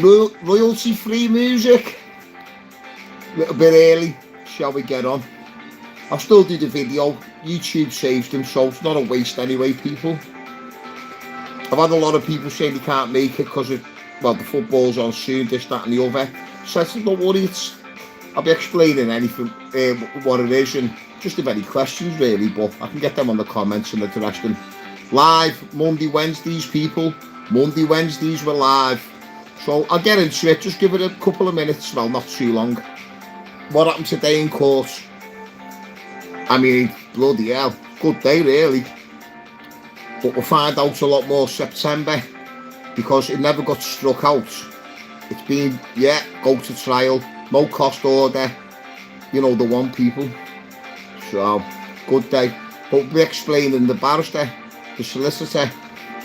royalty-free music. Little bit early, shall we get on? I'll still do the video. YouTube saves them, so it's not a waste anyway, people. I've had a lot of people saying they can't make it because of, well, the football's on soon, this, that and the other. So I said, don't worry, I'll be explaining anything, what it is, and just if any questions really, but I can get them on the comments and address them. Live, Monday, Wednesdays, people. Monday, Wednesdays, we're live. So I'll get into it, just give it a couple of minutes, well, not too long. What happened today in court? I mean, bloody hell, good day really. But we'll find out a lot more September, because it never got struck out. It's been, yeah, go to trial, no cost order, you know, the one, people. So, good day. But we're explaining the barrister, the solicitor,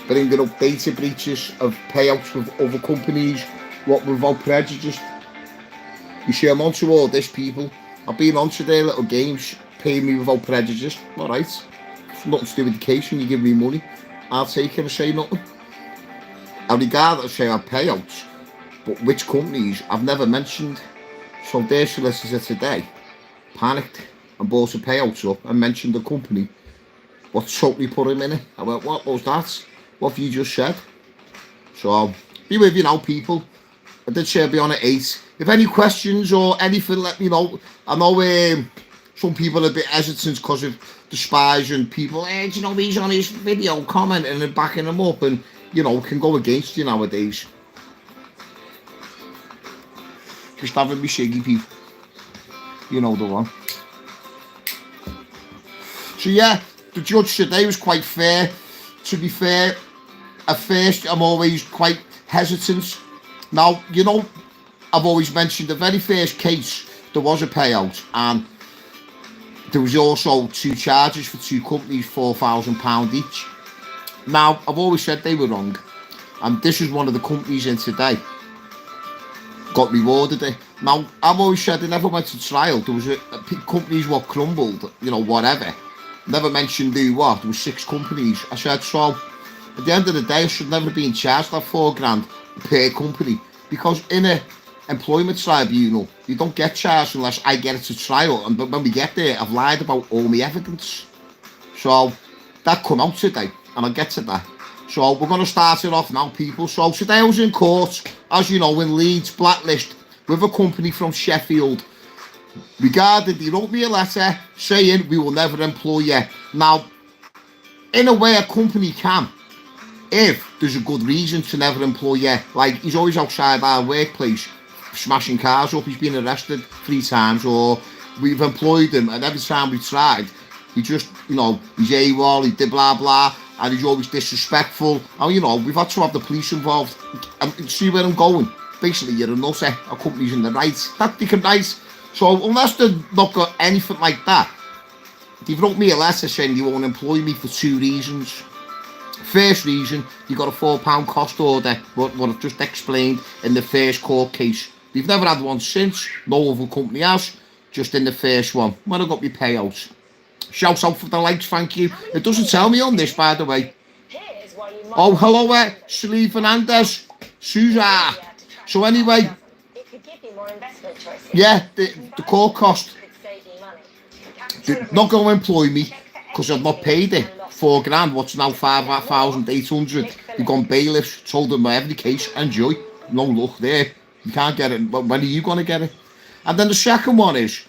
bringing up data breaches of payouts with other companies, what without prejudice. You see, I'm onto all this, people. I've been onto their little games, paying me without prejudice. Alright, nothing to do with the case. When you give me money, I'll take it and say nothing. I regard it as saying I payouts, but which companies I've never mentioned. So their solicitor today panicked and brought the payouts up and mentioned the company. What totally put him in it. I went, what was that? What have you just said? So I'll be with you now, people. I did say I'll be on at 8. If any questions or anything, let me know. I know some people are a bit hesitant because of the spies and people, do you know, he's on his video commenting and backing him up, and, you know, can go against you nowadays. Just having me shiggy, people. You know the one. So yeah, the judge today was quite fair. To be fair, at first I'm always quite hesitant. Now, you know, I've always mentioned the very first case, there was a payout, and there was also 2 charges for 2 companies, £4,000 each. Now, I've always said they were wrong, and this is one of the companies in today. Got rewarded it. Now, I've always said they never went to trial. There was companies what crumbled, you know, whatever. Never mentioned who what. There were 6 companies. I said, so, at the end of the day, I should never be in charge of that £4,000 per company, because in a employment tribunal, you don't get charged unless I get it to trial, and when we get there, I've lied about all my evidence. So that come out today, and I'll get to that. So we're going to start it off now, people. So today I was in court, as you know, in Leeds, blacklist, with a company from Sheffield. Regarding, they wrote me a letter saying we will never employ you. Now, in a way, a company can, if there's a good reason to never employ you. Like, he's always outside our workplace smashing cars up. He's been arrested 3 times, or we've employed him, and every time we've tried, he just, you know, he's AWOL, he did blah blah, and he's always disrespectful. And, you know, we've had to have the police involved. And see where I'm going. Basically, you're a nutter. Our company's in the right. That they can write. So unless they've not got anything like that, they've wrote me a letter saying they won't employ me for 2 reasons. First reason, you got a £4 cost order, what I've just explained in the first court case. They've never had one since, no other company has, just in the first one, when I got my payouts. Shout out for the likes, thank you. It doesn't tell me on this, by the way. Oh, hello, Shalí Fernandez, Suza. So anyway, yeah, the court cost. They're not going to employ me because I've not paid it. £4,000, what's now 5,800. They've gone bailiffs, told them every case, enjoy. No luck there. You can't get it. When are you going to get it? And then the second one is,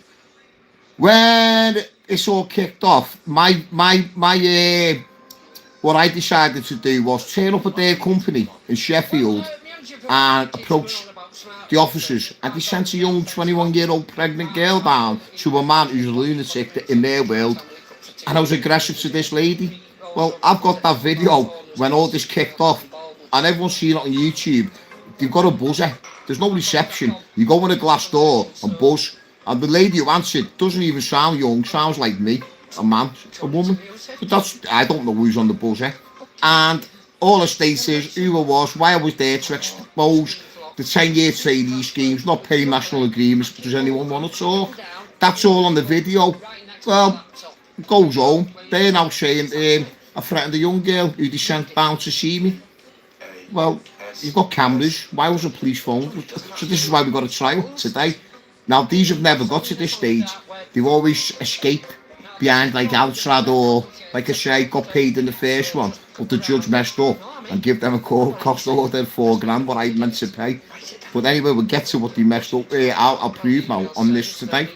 when it's all kicked off, what I decided to do was turn up at their company in Sheffield and approach the officers, and they sent a young 21-year-old pregnant girl down to a man who's a lunatic in their world. And I was aggressive to this lady. Well, I've got that video when all this kicked off, and everyone's seen it on YouTube. They've got a buzzer. There's no reception. You go in a glass door and buzz, and the lady who answered doesn't even sound young, sounds like me, a man, a woman. But that's, I don't know who's on the buzzer. And all it states is who I was, why I was there to expose the 10-year trainee schemes, not paying national agreements. Does anyone want to talk? That's all on the video. Well, it goes home. They're now saying I threatened a young girl who they sent down to see me. Well, you've got cameras. Why was a police phone? So this is why we got a trial today. Now these have never got to this stage. They've always escaped behind like outside, or like I say, got paid in the first one, but the judge messed up and give them a court cost order $4,000 what I meant to pay. But anyway, we'll get to what they messed up. I'll prove now on this today.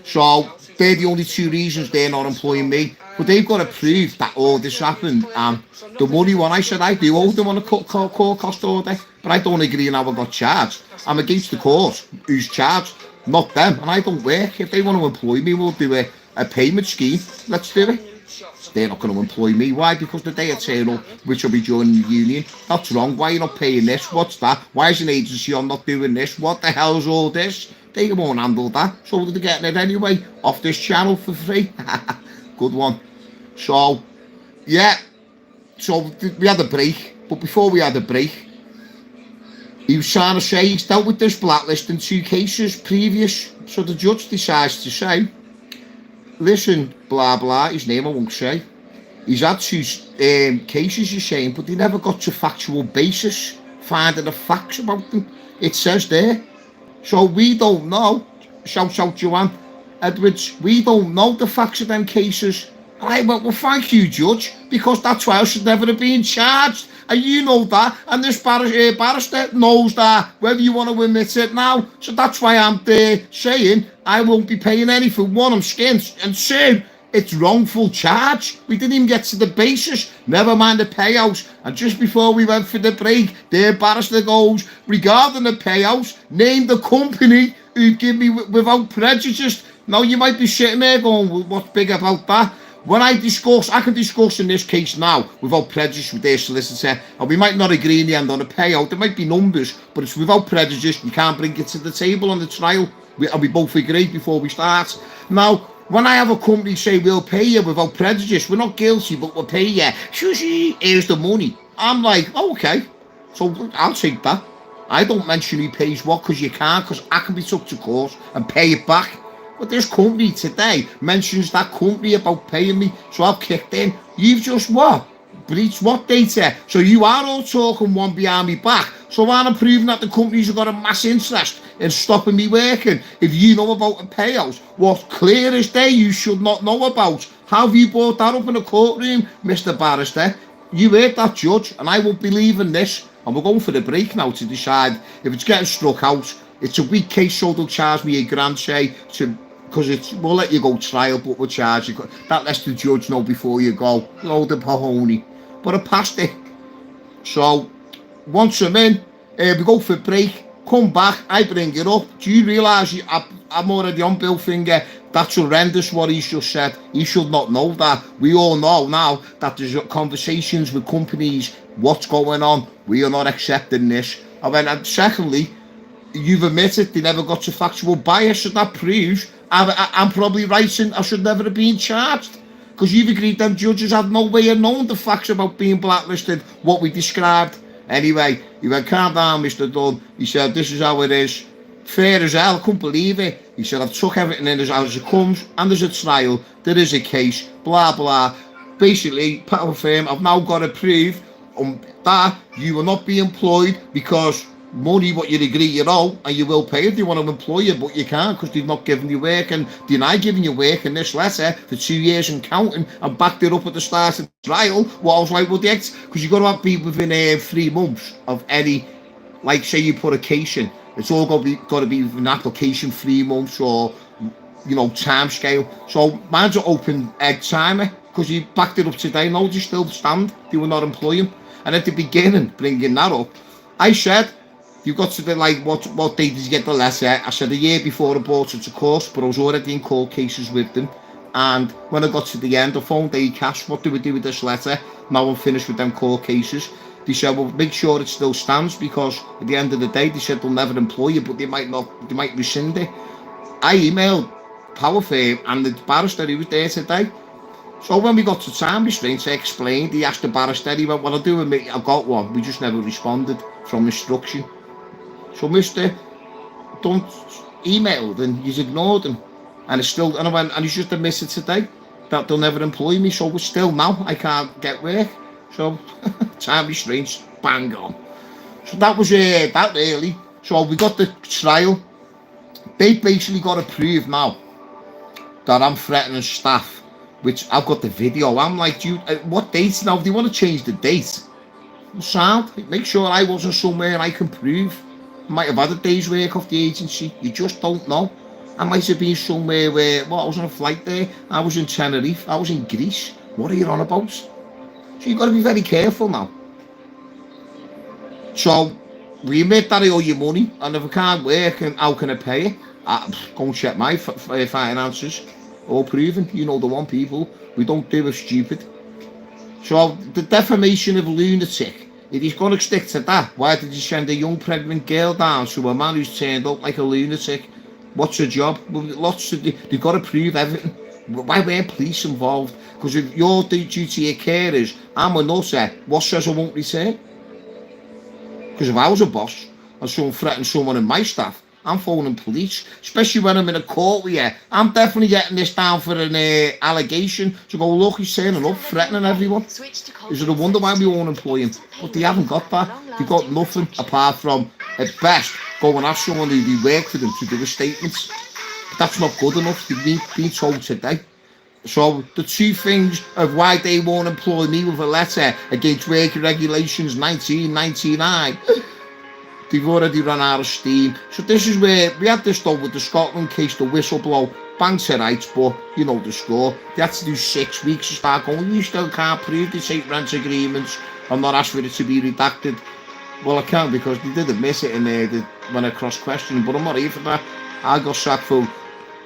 So they're the only two reasons they're not employing me. But they've got to prove that all this happened. And the money one, I said I do owe them on a court cost order, but I don't agree on how I got charged. I'm against the court who's charged, not them. And I don't work. If they want to employ me, we'll do a payment scheme. Let's do it. They're not going to employ me. Why? Because the day I turn up, which will be joining the union, that's wrong. Why are you not paying this? What's that? Why is an agency on not doing this? What the hell's all this? They won't handle that. So they're getting it anyway, off this channel for free. Good one. So, yeah. So we had a break. But before we had a break, he was trying to say he's dealt with this blacklist in 2 cases previous. So the judge decides to say, listen, blah, blah, his name I won't say. He's had 2 cases, you're saying, but they never got to factual basis, finding the facts about them. It says there. So we don't know, shout out Joanne Edwards, we don't know the facts of them cases. And I went, well, thank you, Judge, because that trial should never have been charged. And you know that, and this barrister knows that, whether you want to admit it now. So that's why I'm there saying I won't be paying anything. 1, I'm skinned, and 2, it's wrongful charge. We didn't even get to the basis, never mind the payout. And just before we went for the break, their barrister goes, regarding the payout, name the company who give me without prejudice. Now you might be sitting there going, well, what's big about that? When I can discuss in this case now without prejudice with their solicitor, and we might not agree in the end on a payout. There might be numbers, but it's without prejudice. You can't bring it to the table on the trial, and we both agree before we start. Now, when I have a company say we'll pay you without prejudice, we're not guilty, but we'll pay you. Shushyyyyy, here's the money. I'm like, oh, okay, so I'll take that. I don't mention who pays what because you can't, because I can be took to court and pay it back. But this company today mentions that company about paying me, so I've kicked in. You've just what? Breached what data? So you are all talking one behind me back. So I'm proving that the companies have got a mass interest in stopping me working. If you know about a payout, what clear as day you should not know about. How have you brought that up in a courtroom, Mr. Barrister? You heard that, Judge, and I won't be leaving this. And we're going for the break now to decide if it's getting struck out. It's a weak case, so they'll charge me $1,000, say, because we'll let you go trial, but we'll charge you. That lets the judge know before you go. Load the pahony. But I passed it. So, once I'm in, we go for a break, come back, I bring it up. Do you realise I'm already on Bill Finger? That's horrendous what he's just said. He should not know that. We all know now that there's conversations with companies, what's going on. We are not accepting this. And secondly, you've admitted they never got to factual bias, so that proves I'm probably right and I should never have been charged. Because you've agreed them judges had no way of knowing the facts about being blacklisted, what we described. Anyway, he went, calm down, Mr. Dunn. He said, this is how it is. Fair as hell, I couldn't believe it. He said, I've took everything in as it comes, and there's a trial, there is a case, blah, blah. Basically, power firm, I've now got to prove that you will not be employed because money what you agree you owe, and you will pay if they want to employ you, but you can't because they've not given you work, and deny giving you work in this letter for 2 years and counting, and backed it up at the start of the trial. What I was like, well, because you've got to have people within 3 months of any, like say you put a case in, it's all got to be an application 3 months or, you know, time scale. So mine's an open egg timer because you backed it up today. No, they still stand. They were not employing. And at the beginning, bringing that up, I said, you've got to be like, what date did you get the letter? I said a year before I bought it, of course, but I was already in court cases with them. And when I got to the end, I phoned Dave Cash, what do we do with this letter? Now I'm finished with them court cases. They said, well, make sure it still stands, because at the end of the day, they said they'll never employ you, but they might rescind it. I emailed Power Firm and the barrister who was there today. So when we got to time restraints, I explained, he asked the barrister, he went, well, I'll do with me, I've got one. We just never responded from instruction. So Mr. Dunn emailed and he's ignored him. And it's still, and I went, and he's just admitted today that they'll never employ me, so it's still now, I can't get work. So, time restraints, bang on. So that was that early. So we got the trial. They basically got to prove now that I'm threatening staff, which I've got the video. I'm like, dude, what dates now? If they want to change the date, sound, make sure I wasn't somewhere and I can prove. I might have had a day's work off the agency. You just don't know. I might have been somewhere where, well, I was on a flight there. I was in Tenerife. I was in Greece. What are you on about? So you've got to be very careful now. So we admit that I owe you money, and if I can't work, and how can I pay it? Go and check my finances. All proven. You know the one, people. We don't do it stupid. So the defamation of a lunatic, if he's going to stick to that, why did you send a young pregnant girl down to a man who's turned up like a lunatic? What's her job? Well, lots to do. They've got to prove everything. Why weren't police involved? Because if your duty of care is, I'm a nutter, what says I won't return? Because if I was a boss and someone threatened someone in my staff, I'm phoning police, especially when I'm in a court with you. I'm definitely getting this down for an allegation to go, look, he's turning up, threatening everyone. Is it a wonder why we won't employ him? But they haven't got that. They've got nothing apart from, at best, going after someone who they work for them to do a statement. But that's not good enough. They've been told today. So the two things of why they won't employ me with a letter against working regulations 1999, they've already run out of steam. So this is where we had this done with the Scotland case, the whistleblow, bang to rights, but you know the score. They had to do 6 weeks to start going, you still can't prove they take rent agreements. I'm not asked for it to be redacted. Well, I can, because they did admit it in there when I cross-questioned, but I'm not here for that. I got sacked for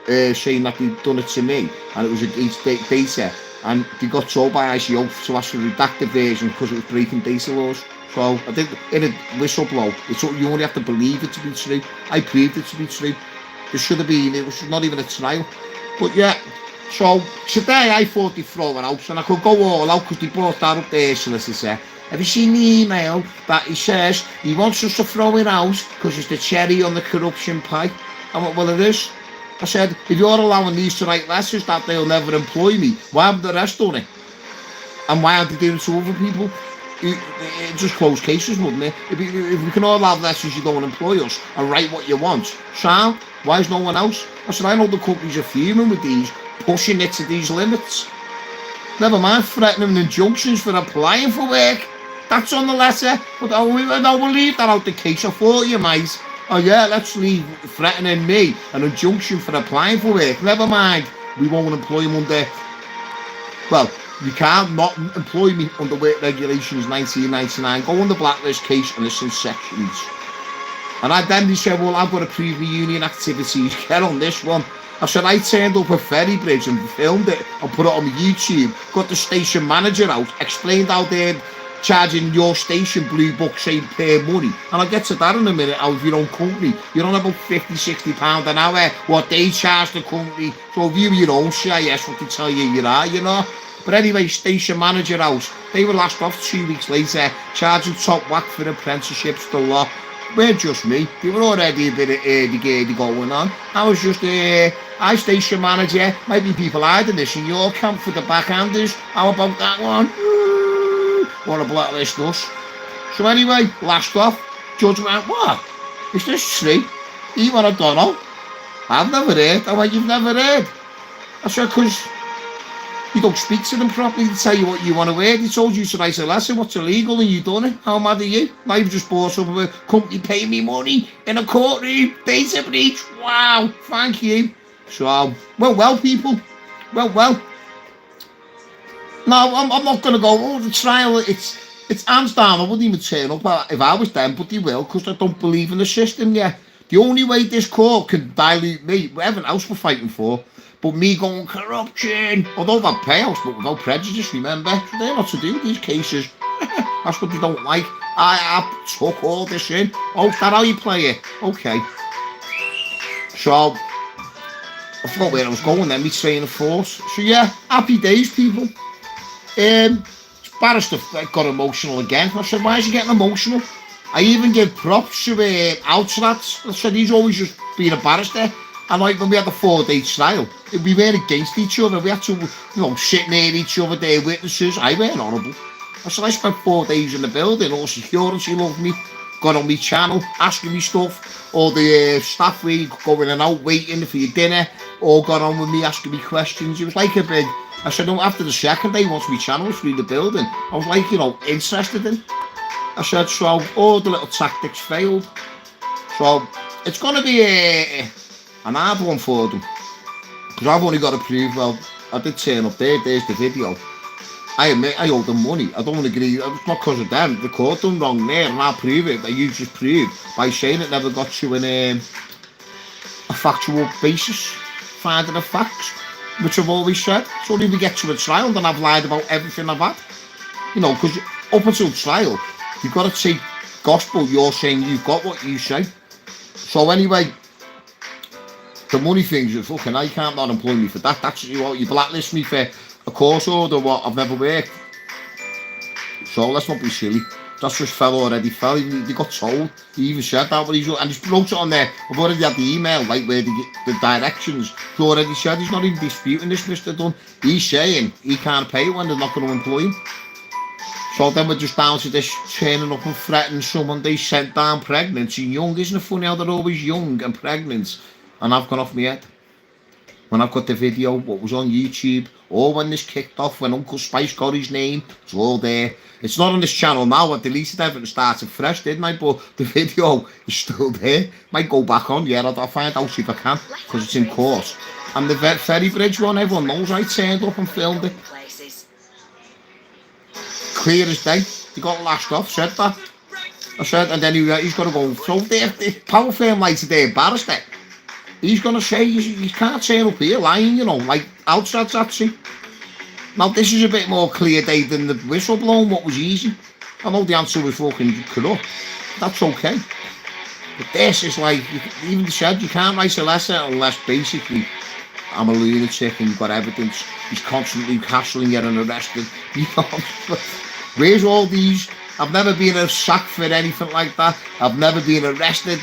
saying that they'd done it to me, and it was against data, and they got told by ICO to ask for a redacted version because it was breaking data laws. So I think in a whistleblow, you only have to believe it to be true. I proved it to be true. There should have been, it was not even a trial. But yeah, so today I thought they'd throw it out, and I could go all out because they brought that up there, solicitor. Have you seen the email that he says he wants us to throw it out because it's the cherry on the corruption pie? I went, well, it is. I said, if you're allowing these to write letters that they'll never employ me, why haven't the rest done it? And why aren't they doing it to other people? It just close cases, wouldn't it? If we can all have letters, you don't employ us and write what you want. Sam, why is no one else? I said, I know the companies are fuming with these, pushing it to these limits. Never mind threatening injunctions for applying for work. That's on the letter. But we'll leave that out the case. I thought you might. Oh yeah, let's leave threatening me an injunction for applying for work. Never mind, we won't employ him under, well, you can't not employ me under work regulations 1999. Go on the blacklist case and there's some sections. And then they said, well, I've got to prove my union activities. Get on this one. I said, I turned up a ferry bridge and filmed it and put it on YouTube. Got the station manager out, explained how they're charging your station blue book saying pay money, and I'll get to that in a minute. Out of your own company, you're on about £50-60 an hour what they charge the company, so if you your own CIS what they tell you you are, you know. But anyway, station manager house, they were last off 2 weeks later charging top whack for apprenticeships to law. Weren't just me, they were already a bit of early going on. I was just I station manager, might be people hiding this in your camp for the backhanders. How about that one? Want to blacklist us. So anyway, last off, judge went, what? Is this true? He went, I don't know. I've never heard. I went, you've never heard? I said, because you don't speak to them properly to tell you what you want to hear. They told you to write a letter, what's illegal, and you done it. How mad are you? Now you've just bought up a company paying me money in a courtroom, data breach. Wow, thank you. So, well, people. Well. No, I'm not going to go, oh, the trial, it's hands down. I wouldn't even turn up if I was them, but they will, because I don't believe in the system yet. The only way this court can dilute me, everything else we're fighting for, but me going corruption, although that pales, but without prejudice, remember, so they're not to do with these cases. That's what they don't like. I took all this in. Oh, is that how you play it? Okay. So, I forgot where I was going then, me training force. So yeah, happy days, people. Barrister got emotional again. I said, why is he getting emotional? I even give props to Outlats. I said, he's always just been a barrister. And like when we had the 4-day trial, we weren't against each other. We had to, sit near each other, their witnesses. I weren't horrible. I said, I spent 4 days in the building. All security loved me. got on my channel, asking me stuff, or the staff were going and out waiting for your dinner, all got on with me asking me questions. It was like a big, I said, no, after the second day, once my channel was through the building, I was like, interested in. I said, so all the little tactics failed. So it's going to be an hard one for them. Because I've only got to prove, well, I did turn up there, there's the video. I admit I owe them money. I don't want to agree, it's not because of them. They caught them wrong there, and I'll prove it that you just proved by saying it never got you in a factual basis, finding of facts, which I've always said. So if we get to a trial, then I've lied about everything I've had. Because up until trial, you've got to take gospel, you're saying you've got what you say. So anyway, the money things, you fucking, I can't not employ me for that. That's you blacklist me for a course order what I've never worked. So let's not be silly. That's just already fell. He got told. He even said that, but he's wrote it on there. I've already had the email, like where the directions. He already said he's not even disputing this, Mr. Dunn. He's saying he can't pay when they're not going to employ him. So then we're just down to this turning up and threatening someone they sent down pregnant and young. Isn't it funny how they're always young and pregnant? And I've gone off my head. When I've got the video, what was on YouTube, or when this kicked off, when Uncle Spice got his name, it's all there. It's not on this channel now, I deleted everything and started fresh, didn't I? But the video is still there. Might go back on, yeah, I'll find out if I can, because it's in course. And the ferry bridge one, everyone knows I turned up and filmed it. Clear as day. He got lashed off, said that. I said, and then he's got to go, so the power firm like today, barrister. He's going to say, you can't turn up here lying, like outside taxi. Now, this is a bit more clear day than the whistle blowing, what was easy. I know the answer was fucking corrupt. That's okay. But this is like, even said, you can't write a letter unless basically I'm a lunatic and you've got evidence. He's constantly hassling, getting arrested. Where's all these? I've never been sacked for anything like that. I've never been arrested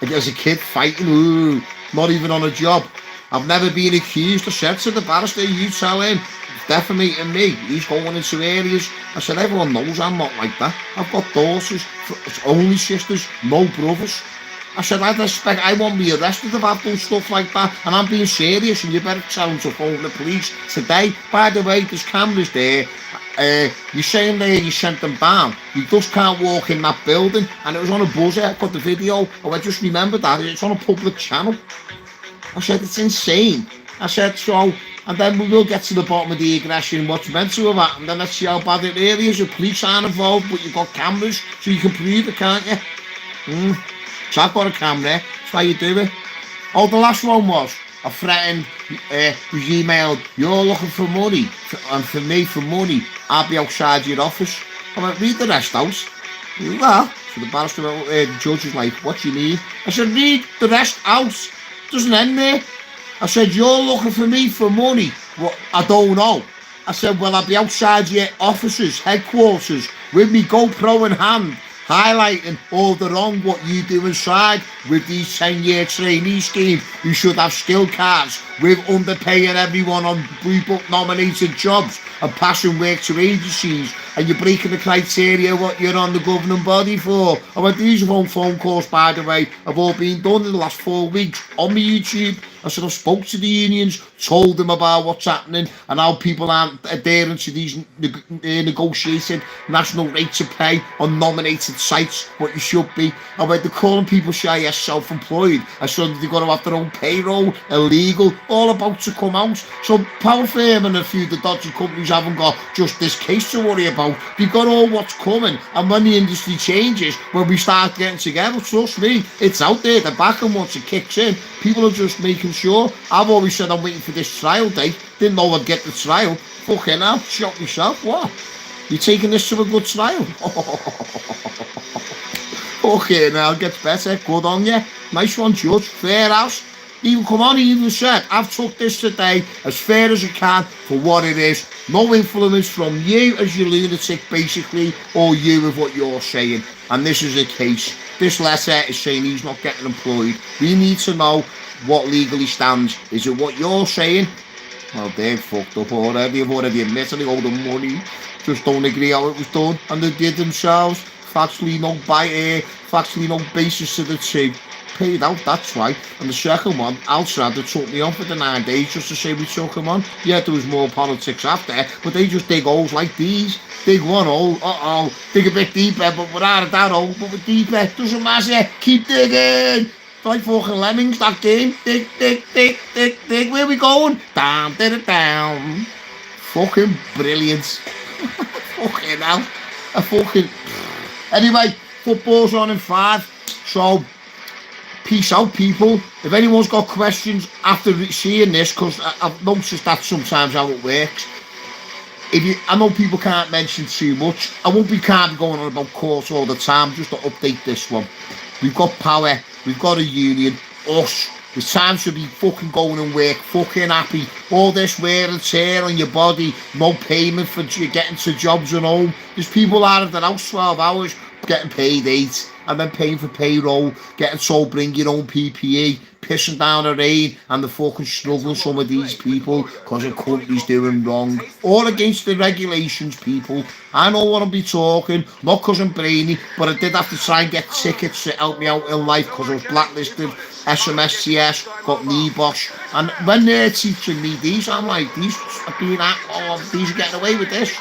as a kid fighting, not even on a job. I've never been accused. I said to the barrister, you tell him, defamating me, he's going into areas. I said, everyone knows I'm not like that. I've got daughters, only sisters, no brothers. I said, I won't be arrested if I've done stuff like that, and I'm being serious, and you better tell him to phone the police today. By the way, there's cameras there. You're saying there you sent them down. You just can't walk in that building, and it was on a buzzer. I got the video. I just remembered that it's on a public channel. I said, it's insane. I said, so, and then we will get to the bottom of the aggression, what's meant to have happened, and let's see how bad it really is. The police aren't involved, but you've got cameras, so you can prove it, can't you? So I've got a camera, that's how you do it. Oh, the last one was, I threatened, was emailed, you're looking for money, and for me for money, I'll be outside your office. I went, read the rest out. Well, so the barrister, the judge was like, what do you need? I said, read the rest out. Doesn't end there. I said, you're looking for me for money. Well, I don't know. I said, well, I'll be outside your offices, headquarters, with me GoPro in hand, highlighting all the wrong what you do inside with these 10-year trainee schemes. You should have skill cards with underpaying everyone on pre-book nominated jobs and passing work to agencies, and you're breaking the criteria what you're on the governing body for. I went, these phone calls, by the way, have all been done in the last 4 weeks on my YouTube. I said, I spoke to the unions, told them about what's happening and how people aren't adhering to these negotiated national rates of pay on nominated sites, what you should be. I went, they're calling people CIS self-employed. I said, they've got to have their own payroll, illegal, all about to come out. So Power Firm and a few of the dodgy companies haven't got just this case to worry about. They've got all what's coming, and when the industry changes, when we start getting together, trust me, it's out there, the back, and once it kicks in, people are just making sure. I've always said I'm waiting for this trial date. Didn't know I'd get the trial. Fucking hell, shot myself. What? You taking this to a good trial? Okay, now it gets better. Good on you. Nice one, Judge. Fair house. Even come on, he even said, I've took this today as fair as I can for what it is. No influence from you as your lunatic, basically, or you with what you're saying. And this is a case. This letter is saying he's not getting employed. We need to know what legally stands. Is it what you're saying? Well, they're fucked up already. They've already admitted they owe the money. Just don't agree how it was done. And they did themselves. factually no basis to the two. Paid out, that's right. And the second one, outside, they took me on for the 9 days just to say we took him on. Yeah, there was more politics after, but they just dig holes like these. Dig one hole, dig a bit deeper, but we're out of that hole, but we're deeper. Doesn't matter, keep digging. Like fucking lemmings, that game. Dig, dig, dig, dig, dig. Where we going? Down, down. Fucking brilliant. Fucking hell. Anyway, football's on in 5, so peace out, people. If anyone's got questions after seeing this, because I've noticed that sometimes how it works. I know people can't mention too much. I won't be kind of going on about courts all the time, just to update this one. We've got power, we've got a union, us. It's time to be fucking going and work, fucking happy. All this wear and tear on your body, no payment for getting to jobs and home. There's people out of the house 12 hours, getting paid 8, and then paying for payroll, getting told bring your own PPE, pissing down the rain, and the fucking struggling, some of these people, because the country's doing wrong. All against the regulations, people. I know what I'll be talking, not because I'm brainy, but I did have to try and get tickets to help me out in life, because I was blacklisted, SMSTS, got NEBOSH, and when they're teaching me these, I'm like, these are getting away with this.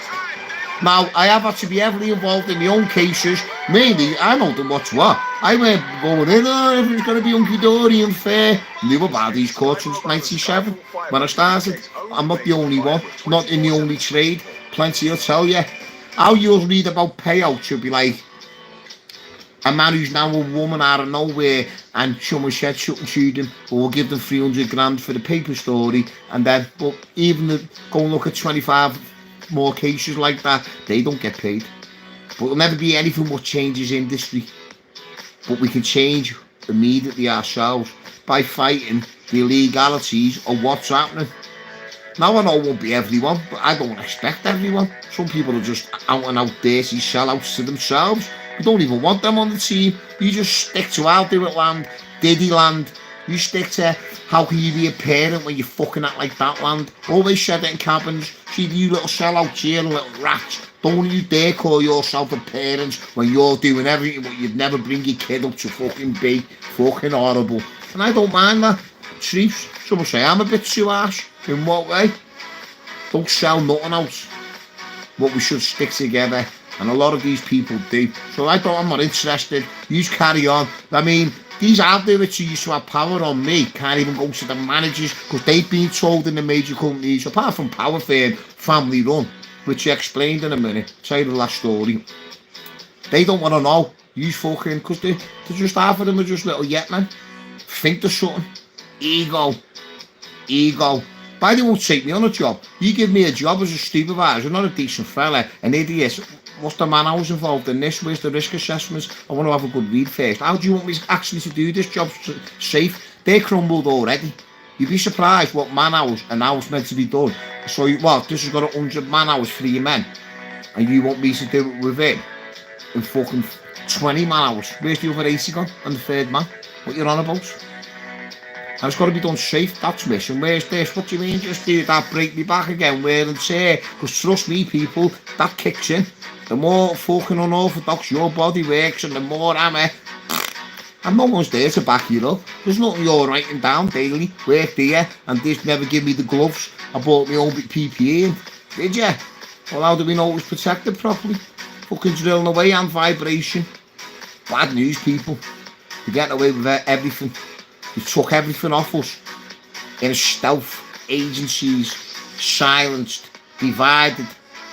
Now, I have had to be heavily involved in my own cases. Mainly, I know what's what. I went going in, everything's going to be hunky-dory and fair. Knew about these courts since 97 when I started. I'm not the only one, not in the only trade. Plenty will tell you. How you'll read about payouts, you'll be like, a man who's now a woman out of nowhere and someone said something to them, or we'll give them 300 grand for the paper story, and then, but even go and look at 25 more cases like that, they don't get paid. But there'll never be anything what changes industry. But we can change immediately ourselves by fighting the illegalities of what's happening. Now I know it won't be everyone, but I don't expect everyone. Some people are just out and out dirty sellouts to themselves. You don't even want them on the team. You just stick to I'll do it land, Diddy land. You stick to how can you be a parent when you're fucking at like that land. Always said it in cabins. See you little sellouts here, little rats. Don't you dare call yourself a parent when you're doing everything but you'd never bring your kid up to fucking be fucking horrible. And I don't mind that. Chiefs, someone say I'm a bit too harsh. In what way? Don't sell nothing else. But we should stick together. And a lot of these people do. So I'm not interested. You just carry on. I mean, these outdoors who used to have power on me can't even go to the managers because they've been told in the major companies, apart from Power Firm, family run, which you explained in a minute, say the last story. They don't want to know. You fucking, because they're just half of them are just little yet men. Think there's something. Ego. But they won't take me on a job. You give me a job as a supervisor, not a decent fella, an idiot. What's the man hours involved in this? Where's the risk assessments? I want to have a good read first. How do you want me actually to do this job safe? They're crumbled already. You'd be surprised what man hours and how it's meant to be done. So, this has got 100 man hours for your men. And you want me to do it with it in fucking 20 man hours. Where's the other 80 gone? And the third man? What you're on about? And it's got to be done safe, that's missing. Where's this? What do you mean just do that? Break me back again, wear and tear. Because trust me, people, that kicks in. The more fucking unorthodox your body works and the more hammer, and no one's there to back you up. There's nothing you're writing down daily. Work there, and this never give me the gloves. I bought my own PPE in. Did you? Well, how do we know it was protected properly? Fucking drilling away and vibration. Bad news, people. You're getting away with everything. You took everything off us. In stealth, agencies, silenced, divided.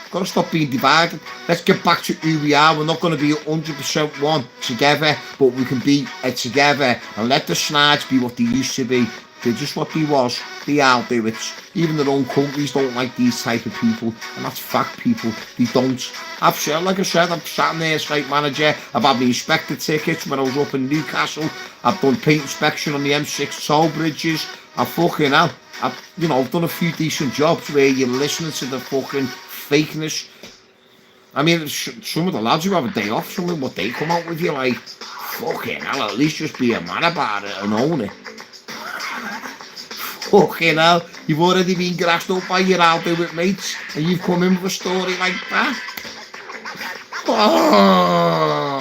Got to stop being divided. Let's get back to who we are. We're not going to be 100% one together, but we can be together and let the Snides be what they used to be. They're just what they was. They outdo it. Even their own countries don't like these type of people, and that's fact, people. They don't. I've said, like I said, I've sat in there as site manager. I've had my inspector tickets when I was up in Newcastle. I've done paint inspection on the M6 toll bridges. I've done a few decent jobs where you're listening to the fucking fakeness. I mean, some of the lads who have a day off, some of what they come out with, you're like, fucking hell, at least just be a man about it and own it. Fucking hell, you've already been grassed up by your out there with mates, and you've come in with a story like that. Oh.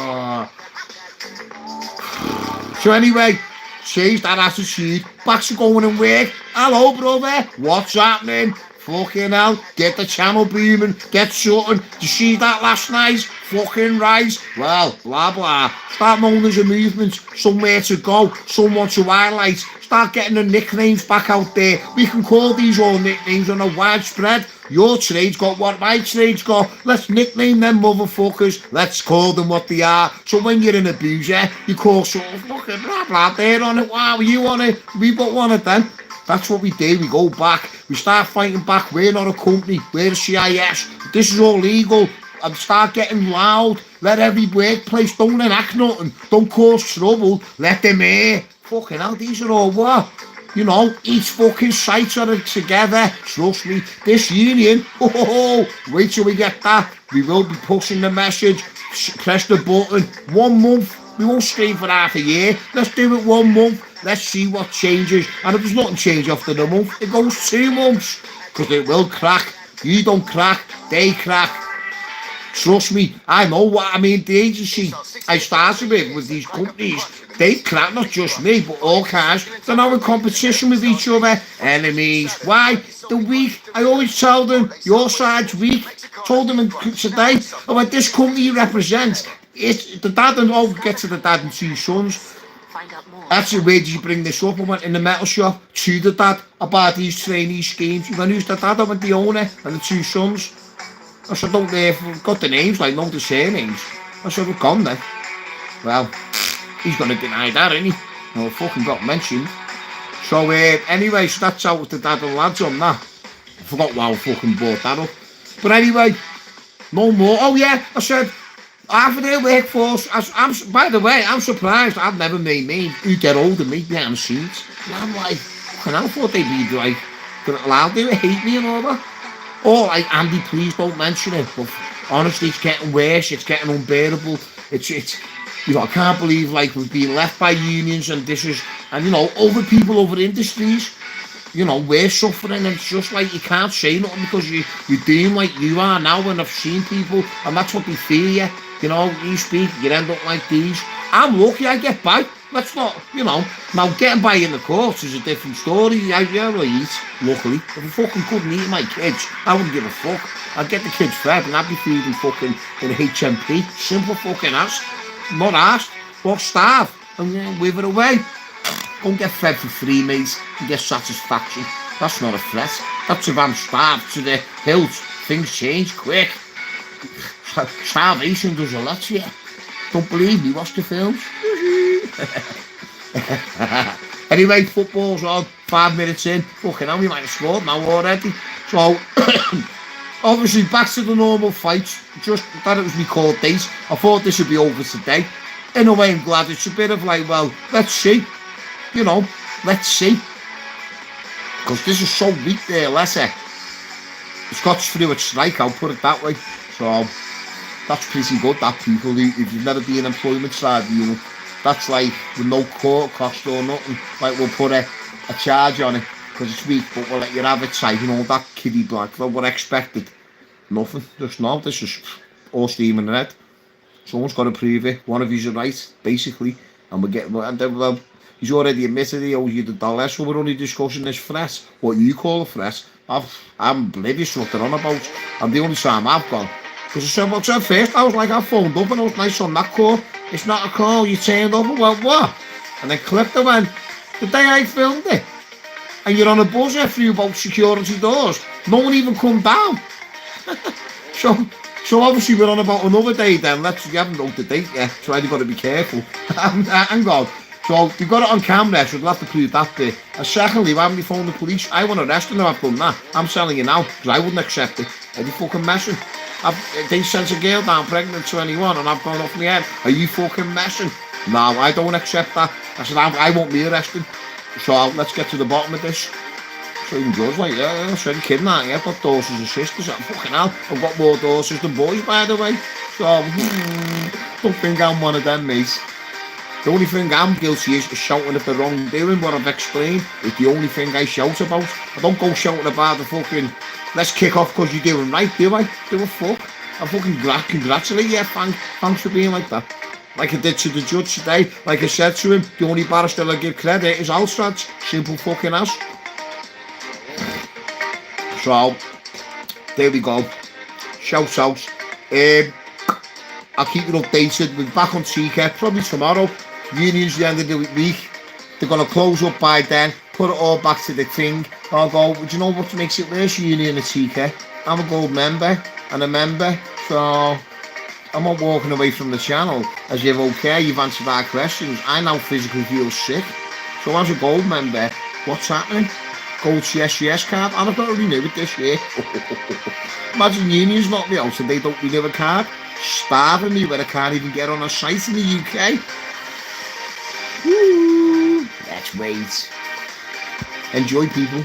So anyway, change that attitude. Back to going and work. Hello, brother. What's happening? Fucking hell. Get the channel beaming. Get shutting. Did you see that last night? Fucking right. Well, blah, blah. Start knowing there's a movement. Somewhere to go. Someone to highlight. Start getting the nicknames back out there. We can call these all nicknames on a widespread. Your trade's got what my trade's got. Let's nickname them motherfuckers. Let's call them what they are. So when you're an abuser, you call someone fucking blah blah. They're on it. Wow, you on it? We got one of them. That's what we do. We go back. We start fighting back. We're not a company. We're a CIS. This is all legal. And start getting loud. Let every workplace, don't enact nothing. Don't cause trouble. Let them hear. Fucking hell, these are all what? You know, each fucking site are together. Trust me, this union, wait till we get that. We will be pushing the message. Press the button. 1 month. We won't scream for half a year. Let's do it 1 month. Let's see what changes. And if there's nothing change after the month, it goes 2 months. Because it will crack. You don't crack, they crack. Trust me, I know what I mean. The agency I started with these companies, they crack, not just me, but all kinds. They're now in competition with each other, enemies. Why? The weak. I always tell them, your side's weak. Told them today, about this company you represent. It's the dad, and I'll get to the dad and 2 sons. Actually, where did you bring this up? I went in the metal shop to the dad about these trainee schemes. When who's the dad? I went the owner and the 2 sons. I said, don't they got the names, like, not the surnames. I said, we've gone then. Well, he's going to deny that, isn't he? No, fucking got mentioned. So, anyway, so that's how the dad and lads on that. I forgot why I fucking brought that up. But anyway, no more. Oh, yeah, I said, half of their workforce, by the way, I'm surprised I've never made me who get older than me behind the scenes. And I'm like, I thought they'd be like, allowed they would hate me and all that. Oh, like, Andy, please don't mention it. But honestly, it's getting worse. It's getting unbearable. It's you know, I can't believe, like, we've been left by unions and this is, and, you know, other people, other industries, you know, we're suffering. And it's just like, you can't say nothing because you're doing like you are now. And I've seen people, and that's what they fear you. You know, you speak, you end up like these. I'm lucky I get by. Let's not, you know, now getting by in the courts is a different story. I eat, luckily. If I fucking couldn't eat my kids, I wouldn't give a fuck. I'd get the kids fed and I'd be feeding fucking in HMP. Simple fucking ass. Not asked, but starve and wither away. Don't get fed for free, mate, and get satisfaction. That's not a threat. That's if I'm starved to the hilt. Things change quick. Starvation does a lot to you. Don't believe me, watch the films. Anyway, football's on, 5 minutes in. Fucking hell, we might have scored now already. So, obviously, back to the normal fights. Just that it was my court date. I thought this would be over today. In a way, I'm glad. It's a bit of like, well, let's see. You know, let's see. Because this is so weak there, Leicester. Scots threw a strike, I'll put it that way. So, that's pretty good, that people, if you've never been in employment side, you know, that's like, with no court cost or nothing, like we'll put a charge on it, because it's weak, but we'll let you have it tight, you know, that kiddie black, well, we're expected. Nothing, just no, this is all steam in the head. Someone's got to prove it, one of you's right, basically, and we're getting, and then, well, he's already admitted he owes you the dollar, so we're only discussing this threat, what you call a threat. I'm oblivious to what they're on about, and the only time I've gone, because I said, well, at first I was like, I phoned up and I was nice on that call. It's not a call, you turned up and went, what? And then clipped and went, the day I filmed it, and you're on a buzzer through about security doors, no one even come down. so obviously we're on about another day then, you haven't known the date yet, so you've got to be careful. Hang on. So you've got it on camera, so we'll have to prove that bit. And secondly, why haven't you phoned the police? I want to arrest them if I've done that. I'm telling you now, because I wouldn't accept it. Are you fucking messing? They sent a girl down pregnant at 21 and I've gone off my head. Are you fucking messing? No, I don't accept that. I said, I won't be arrested. So let's get to the bottom of this. So even George like, yeah, I'm sorry, kidding that. I've got daughters and sisters. Fucking hell, I've got more daughters than boys, by the way. So, don't think I'm one of them, mate. The only thing I'm guilty is shouting at the wrongdoing, what I've explained. It's the only thing I shout about. I don't go shouting about the fucking, let's kick off because you're doing right, do I? Do a fuck. I fucking congratulate you, thanks for being like that. like I did to the judge today. Like I said to him, the only barrister I give credit is Alstrad's. Simple fucking as. So, there we go. Shout out. I'll keep you updated. We'll be back on TK probably tomorrow. Union's the end of the week. They're going to close up by then. Put it all back to the thing. I'll go, do you know what makes it worse, Union and TK? I'm a gold member and a member. So, I'm not walking away from the channel as if, okay, you've answered our questions. I now physically feel sick. So as a gold member, what's happening? Gold CSCS card, and I've got to renew it this year. Imagine Union's not me out and they don't renew a card. Starving me where I can't even get on a site in the UK. Woo! Let's wait. Enjoy, people.